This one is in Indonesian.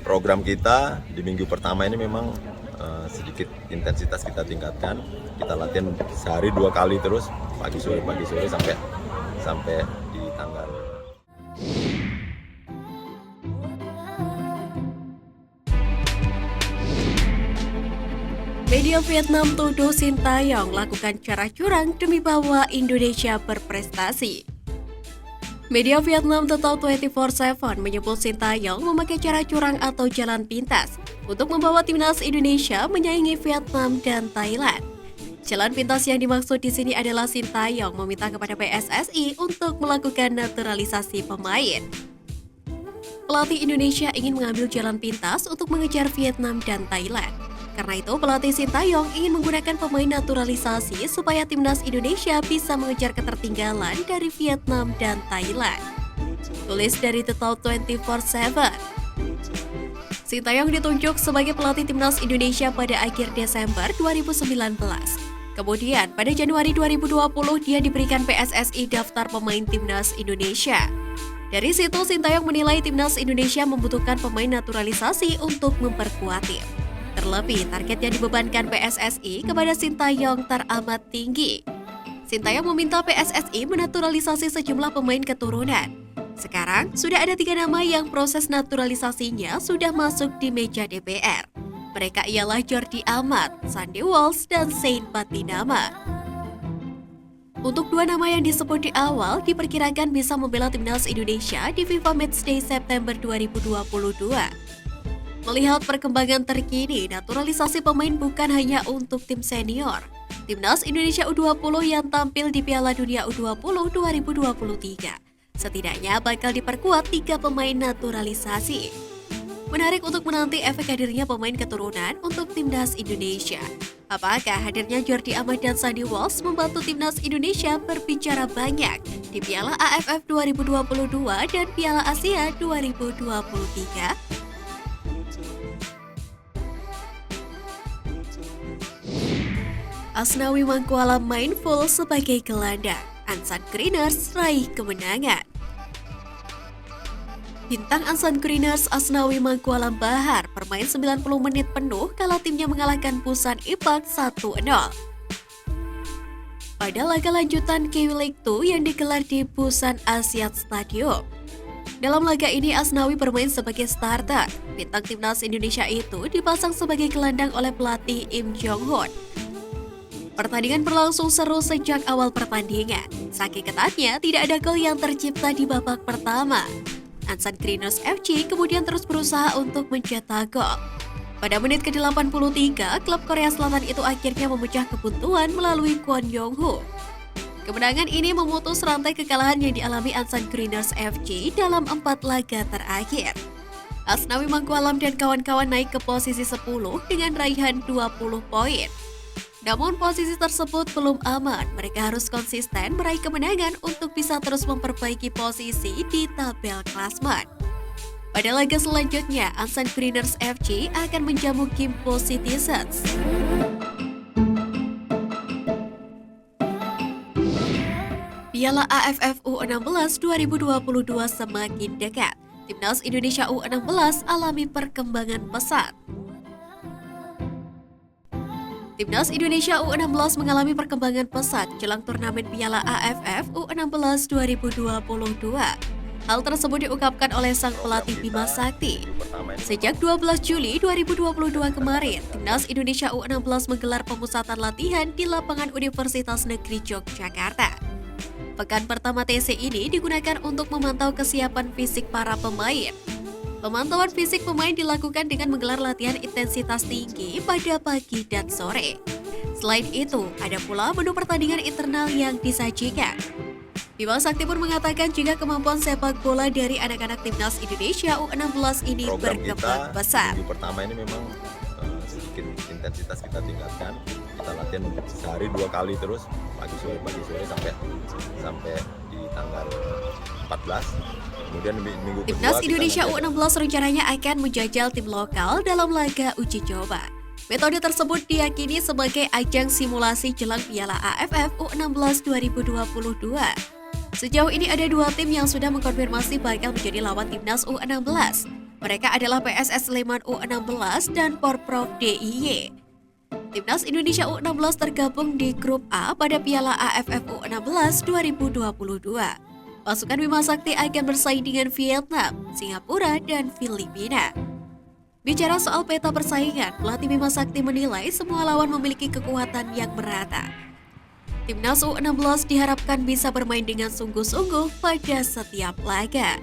program kita di minggu pertama ini memang sedikit intensitas kita tingkatkan. Kita latihan sehari 2 kali terus, pagi sore sampai di tanggal. Media Vietnam tuduh Sintayong lakukan cara curang demi bawa Indonesia berprestasi. Media Vietnam Total 24/7 menyebut Sintayong memakai cara curang atau jalan pintas untuk membawa timnas Indonesia menyaingi Vietnam dan Thailand. Jalan pintas yang dimaksud di sini adalah Sintayong meminta kepada PSSI untuk melakukan naturalisasi pemain. Pelatih Indonesia ingin mengambil jalan pintas untuk mengejar Vietnam dan Thailand. Karena itu, pelatih Sintayong ingin menggunakan pemain naturalisasi supaya timnas Indonesia bisa mengejar ketertinggalan dari Vietnam dan Thailand. Tulis dari Total 24/7. Sintayong ditunjuk sebagai pelatih timnas Indonesia pada akhir Desember 2019. Kemudian, pada Januari 2020, dia diberikan PSSI daftar pemain timnas Indonesia. Dari situ, Sintayong menilai timnas Indonesia membutuhkan pemain naturalisasi untuk memperkuat tim. Terlebih, target yang dibebankan PSSI kepada Sintayong teramat tinggi. Sintayong meminta PSSI menaturalisasi sejumlah pemain keturunan. Sekarang, sudah ada 3 nama yang proses naturalisasinya sudah masuk di meja DPR. Mereka ialah Jordi Amat, Sandy Walsh, dan Saint Patinama. Untuk 2 nama yang disebut di awal, diperkirakan bisa membela timnas Indonesia di FIFA Matchday September 2022. Melihat perkembangan terkini, naturalisasi pemain bukan hanya untuk tim senior. Timnas Indonesia U20 yang tampil di Piala Dunia U20 2023 setidaknya bakal diperkuat 3 pemain naturalisasi. Menarik untuk menanti efek hadirnya pemain keturunan untuk timnas Indonesia. Apakah hadirnya Jordi Amat dan Sandy Walsh membantu timnas Indonesia berbicara banyak di Piala AFF 2022 dan Piala Asia 2023? Asnawi Mangkualam main full sebagai gelandang, Ansan Greeners raih kemenangan. Bintang Ansan Greeners Asnawi Mangkualam Bahar bermain 90 menit penuh kala timnya mengalahkan Busan Impact 1-0. Pada laga lanjutan Kiwi League 2 yang digelar di Busan Asiat Stadium. Dalam laga ini Asnawi bermain sebagai starter. Bintang timnas Indonesia itu dipasang sebagai gelandang oleh pelatih Im Jong-hoon. Pertandingan berlangsung seru sejak awal pertandingan. Saking ketatnya, tidak ada gol yang tercipta di babak pertama. Ansan Greeners FC kemudian terus berusaha untuk mencetak gol. Pada menit ke-83, klub Korea Selatan itu akhirnya memecah kebuntuan melalui Kwon Yong-ho. Kemenangan ini memutus rantai kekalahan yang dialami Ansan Greeners FC dalam 4 laga terakhir. Asnawi Mangkualam dan kawan-kawan naik ke posisi 10 dengan raihan 20 poin. Namun posisi tersebut belum aman, mereka harus konsisten meraih kemenangan untuk bisa terus memperbaiki posisi di tabel klasmen. Pada laga selanjutnya, Ansan Greeners FC akan menjamu Gimpo Citizens. Piala AFF U16 2022 semakin dekat. Timnas Indonesia U16 alami perkembangan pesat. Timnas Indonesia U16 mengalami perkembangan pesat jelang turnamen Piala AFF U16 2022. Hal tersebut diungkapkan oleh sang pelatih Bima Sakti. Sejak 12 Juli 2022 kemarin, Timnas Indonesia U16 menggelar pemusatan latihan di lapangan Universitas Negeri Yogyakarta. Pekan pertama TC ini digunakan untuk memantau kesiapan fisik para pemain. Pemantauan fisik pemain dilakukan dengan menggelar latihan intensitas tinggi pada pagi dan sore. Selain itu, ada pula menu pertandingan internal yang disajikan. Bima Sakti pun mengatakan jika kemampuan sepak bola dari anak-anak timnas Indonesia U16 ini berkembang pesat. Minggu pertama ini memang sedikit intensitas kita tingkatkan. Kita latihan sehari 2 kali terus, pagi sore sampai di tanggal 14. Kemudian minggu kedua Timnas Indonesia U16 rencananya akan menjajal tim lokal dalam laga uji coba. Metode tersebut diyakini sebagai ajang simulasi jelang Piala AFF U16 2022. Sejauh ini ada 2 tim yang sudah mengkonfirmasi bakal menjadi lawan Timnas U16. Mereka adalah PSS Sleman U16 dan Porprov DIY. Timnas Indonesia U16 tergabung di Grup A pada Piala AFF U16 2022. Pasukan Bima Sakti akan bersaing dengan Vietnam, Singapura, dan Filipina. Bicara soal peta persaingan, pelatih Bima Sakti menilai semua lawan memiliki kekuatan yang merata. Timnas U16 diharapkan bisa bermain dengan sungguh-sungguh pada setiap laga.